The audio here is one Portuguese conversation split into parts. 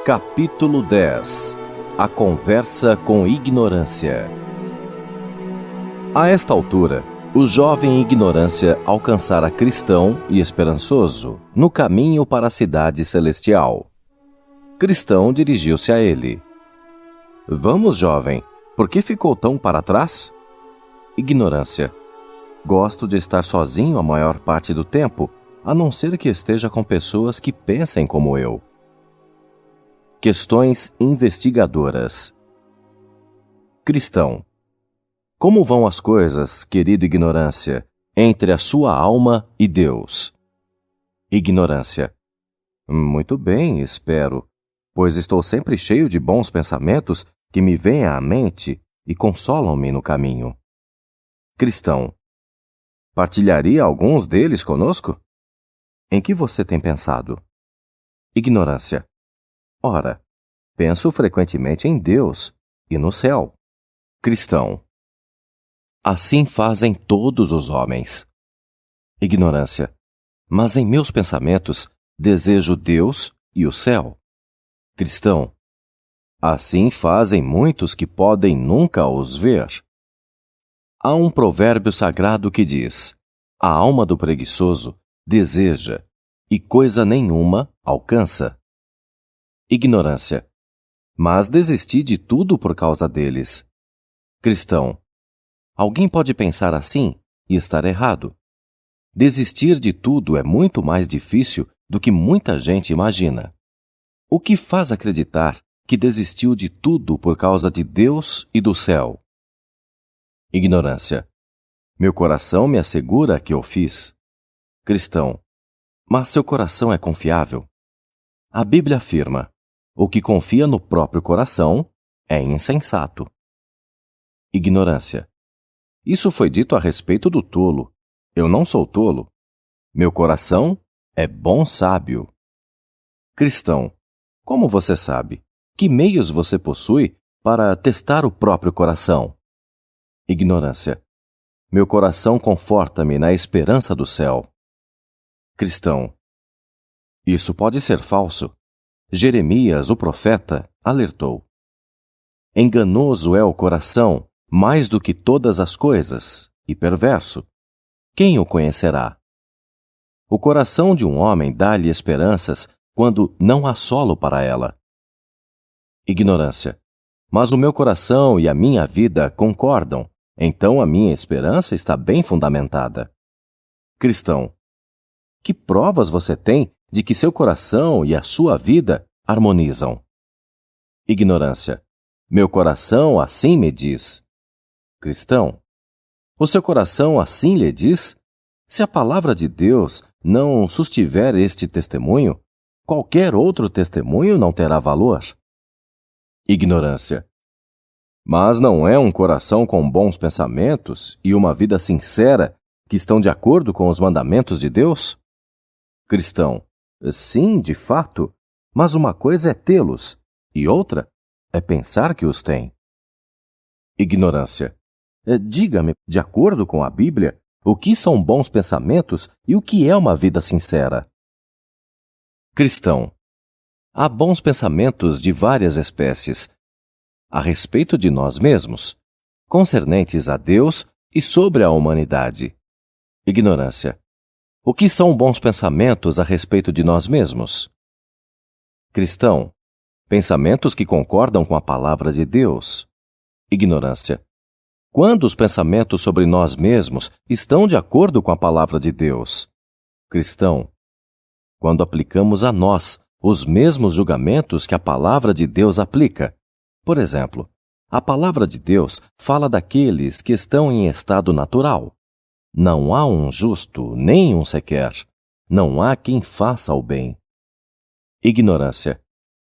Capítulo 10. A conversa com ignorância. A esta altura, o jovem ignorância alcançara cristão e esperançoso no caminho para a cidade celestial. Cristão dirigiu-se a ele. Vamos, jovem, por que ficou tão para trás? Ignorância. Gosto de estar sozinho a maior parte do tempo, a não ser que esteja com pessoas que pensem como eu. Questões investigadoras. Cristão. Como vão as coisas, querido ignorância, entre a sua alma e Deus? Ignorância. Muito bem, espero, pois estou sempre cheio de bons pensamentos que me vêm à mente e consolam-me no caminho. Cristão. Partilharia alguns deles conosco? Em que você tem pensado? Ignorância. Ora, penso frequentemente em Deus e no céu. Cristão. Assim fazem todos os homens. Ignorância. Mas em meus pensamentos desejo Deus e o céu. Cristão. Assim fazem muitos que podem nunca os ver. Há um provérbio sagrado que diz: a alma do preguiçoso deseja e coisa nenhuma alcança. Ignorância. Mas desisti de tudo por causa deles. Cristão. Alguém pode pensar assim e estar errado. Desistir de tudo é muito mais difícil do que muita gente imagina. O que faz acreditar que desistiu de tudo por causa de Deus e do céu? Ignorância. Meu coração me assegura que eu fiz. Cristão. Mas seu coração é confiável? A Bíblia afirma: o que confia no próprio coração é insensato. Ignorância. Isso foi dito a respeito do tolo. Eu não sou tolo. Meu coração é bom sábio. Cristão. Como você sabe? Que meios você possui para testar o próprio coração? Ignorância. Meu coração conforta-me na esperança do céu. Cristão. Isso pode ser falso. Jeremias, o profeta, alertou: enganoso é o coração mais do que todas as coisas, e perverso. Quem o conhecerá? O coração de um homem dá-lhe esperanças quando não há solo para ela. Ignorância. Mas o meu coração e a minha vida concordam, então a minha esperança está bem fundamentada. Cristão. Que provas você tem de que seu coração e a sua vida harmonizam? Ignorância. Meu coração assim me diz. Cristão. O seu coração assim lhe diz? Se a palavra de Deus não sustiver este testemunho, qualquer outro testemunho não terá valor. Ignorância. Mas não é um coração com bons pensamentos e uma vida sincera que estão de acordo com os mandamentos de Deus? Cristão. Sim, de fato, mas uma coisa é tê-los e outra é pensar que os tem. Ignorância. Diga-me, de acordo com a Bíblia, o que são bons pensamentos e o que é uma vida sincera? Cristão. Há bons pensamentos de várias espécies, a respeito de nós mesmos, concernentes a Deus e sobre a humanidade. Ignorância. O que são bons pensamentos a respeito de nós mesmos? Cristão. Pensamentos que concordam com a palavra de Deus. Ignorância. Quando os pensamentos sobre nós mesmos estão de acordo com a palavra de Deus? Cristão. Quando aplicamos a nós os mesmos julgamentos que a palavra de Deus aplica. Por exemplo, a palavra de Deus fala daqueles que estão em estado natural. Não há um justo, nem um sequer. Não há quem faça o bem. Ignorância.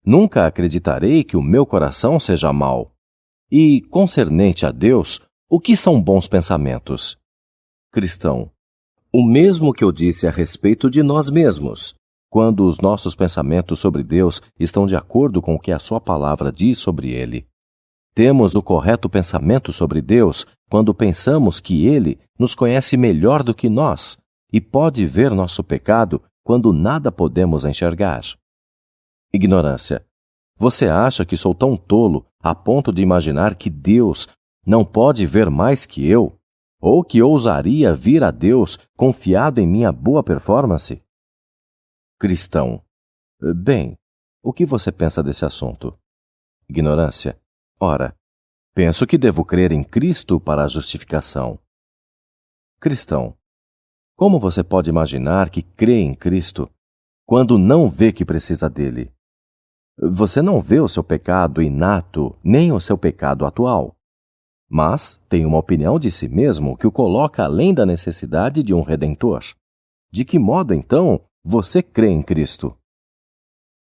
Nunca acreditarei que o meu coração seja mau. E, concernente a Deus, o que são bons pensamentos? Cristão. O mesmo que eu disse a respeito de nós mesmos. Quando os nossos pensamentos sobre Deus estão de acordo com o que a sua palavra diz sobre Ele. Temos o correto pensamento sobre Deus quando pensamos que Ele nos conhece melhor do que nós e pode ver nosso pecado quando nada podemos enxergar. Ignorância. Você acha que sou tão tolo a ponto de imaginar que Deus não pode ver mais que eu? Ou que ousaria vir a Deus confiado em minha boa performance? Cristão. Bem, o que você pensa desse assunto? Ignorância. Ora, penso que devo crer em Cristo para a justificação. Cristão. Como você pode imaginar que crê em Cristo quando não vê que precisa dele? Você não vê o seu pecado inato nem o seu pecado atual, mas tem uma opinião de si mesmo que o coloca além da necessidade de um Redentor. De que modo, então, você crê em Cristo?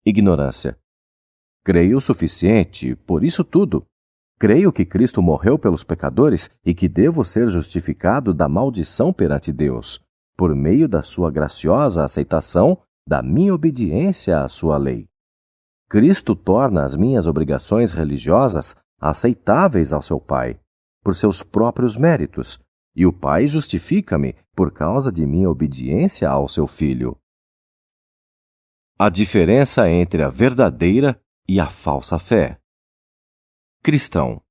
Ignorância. Creio o suficiente, por isso tudo. Creio que Cristo morreu pelos pecadores e que devo ser justificado da maldição perante Deus, por meio da sua graciosa aceitação da minha obediência à sua lei. Cristo torna as minhas obrigações religiosas aceitáveis ao seu Pai, por seus próprios méritos, e o Pai justifica-me por causa de minha obediência ao seu Filho. A diferença entre a verdadeira e a falsa fé. Cristão.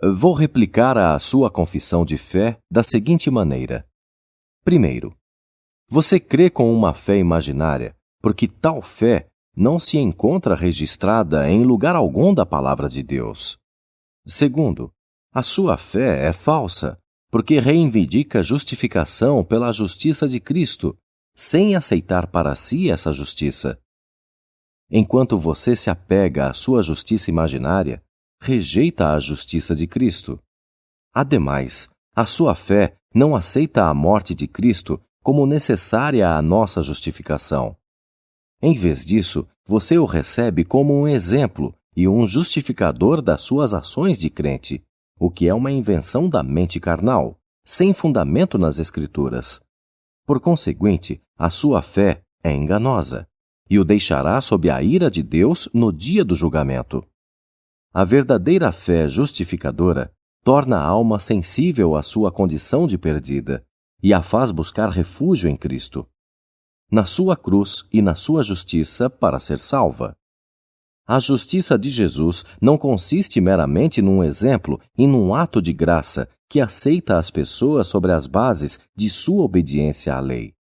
Vou replicar a sua confissão de fé da seguinte maneira. Primeiro, você crê com uma fé imaginária, porque tal fé não se encontra registrada em lugar algum da palavra de Deus. Segundo, a sua fé é falsa, porque reivindica justificação pela justiça de Cristo, sem aceitar para si essa justiça. Enquanto você se apega à sua justiça imaginária, rejeita a justiça de Cristo. Ademais, a sua fé não aceita a morte de Cristo como necessária à nossa justificação. Em vez disso, você o recebe como um exemplo e um justificador das suas ações de crente, o que é uma invenção da mente carnal, sem fundamento nas Escrituras. Por conseguinte, a sua fé é enganosa e o deixará sob a ira de Deus no dia do julgamento. A verdadeira fé justificadora torna a alma sensível à sua condição de perdida e a faz buscar refúgio em Cristo, na sua cruz e na sua justiça para ser salva. A justiça de Jesus não consiste meramente num exemplo e num ato de graça que aceita as pessoas sobre as bases de sua obediência à lei.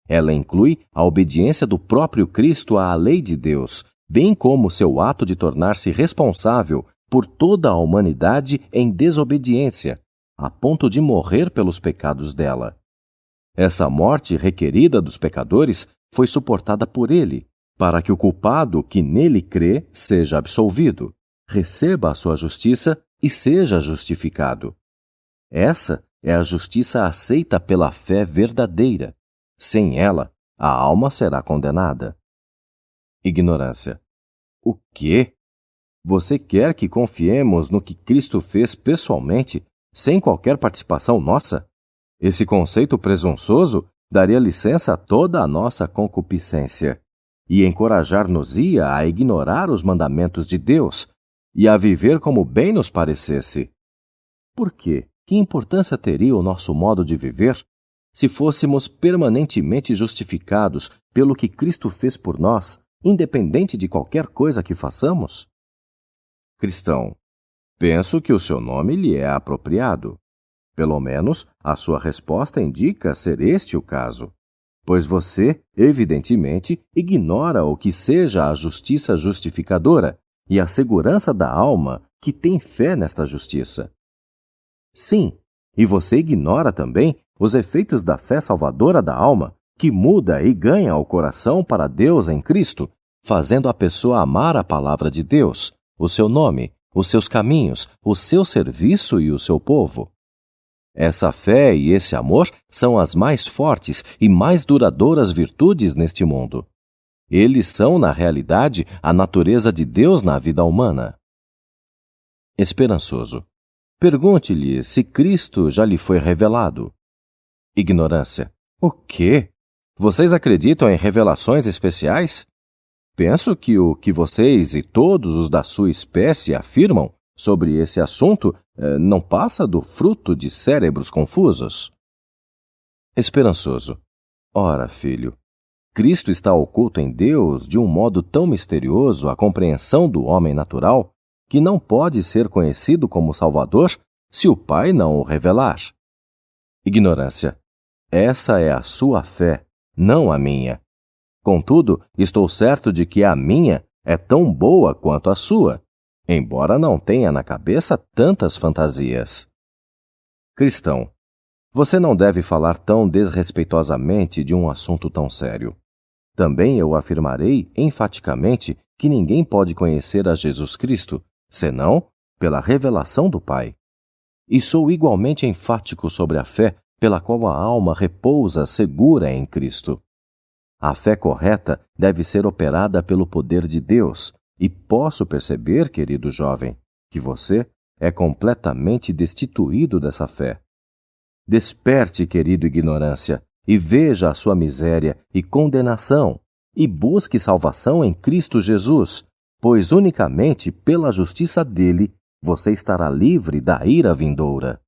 Ela inclui a obediência do próprio Cristo à lei de Deus, bem como seu ato de tornar-se responsável por toda a humanidade em desobediência, a ponto de morrer pelos pecados dela. Essa morte requerida dos pecadores foi suportada por ele, para que o culpado que nele crê seja absolvido, receba a sua justiça e seja justificado. Essa é a justiça aceita pela fé verdadeira. Sem ela, a alma será condenada. Ignorância. O quê? Você quer que confiemos no que Cristo fez pessoalmente, sem qualquer participação nossa? Esse conceito presunçoso daria licença a toda a nossa concupiscência e encorajar-nos-ia a ignorar os mandamentos de Deus e a viver como bem nos parecesse. Por quê? Que importância teria o nosso modo de viver se fôssemos permanentemente justificados pelo que Cristo fez por nós, independente de qualquer coisa que façamos? Cristão, penso que o seu nome lhe é apropriado. Pelo menos, a sua resposta indica ser este o caso, pois você, evidentemente, ignora o que seja a justiça justificadora e a segurança da alma que tem fé nesta justiça. Sim, e você ignora também os efeitos da fé salvadora da alma, que muda e ganha o coração para Deus em Cristo, fazendo a pessoa amar a palavra de Deus, o seu nome, os seus caminhos, o seu serviço e o seu povo. Essa fé e esse amor são as mais fortes e mais duradouras virtudes neste mundo. Eles são, na realidade, a natureza de Deus na vida humana. Esperançoso. Pergunte-lhe se Cristo já lhe foi revelado. Ignorância. O quê? Vocês acreditam em revelações especiais? Penso que o que vocês e todos os da sua espécie afirmam sobre esse assunto não passa do fruto de cérebros confusos. Esperançoso. Ora, filho, Cristo está oculto em Deus de um modo tão misterioso à compreensão do homem natural que não pode ser conhecido como Salvador se o Pai não o revelar. Ignorância. Essa é a sua fé, não a minha. Contudo, estou certo de que a minha é tão boa quanto a sua, embora não tenha na cabeça tantas fantasias. Cristão, você não deve falar tão desrespeitosamente de um assunto tão sério. Também eu afirmarei enfaticamente que ninguém pode conhecer a Jesus Cristo, senão pela revelação do Pai. E sou igualmente enfático sobre a fé pela qual a alma repousa segura em Cristo. A fé correta deve ser operada pelo poder de Deus, e posso perceber, querido jovem, que você é completamente destituído dessa fé. Desperte, querido ignorância, e veja a sua miséria e condenação, e busque salvação em Cristo Jesus, pois unicamente pela justiça dele você estará livre da ira vindoura.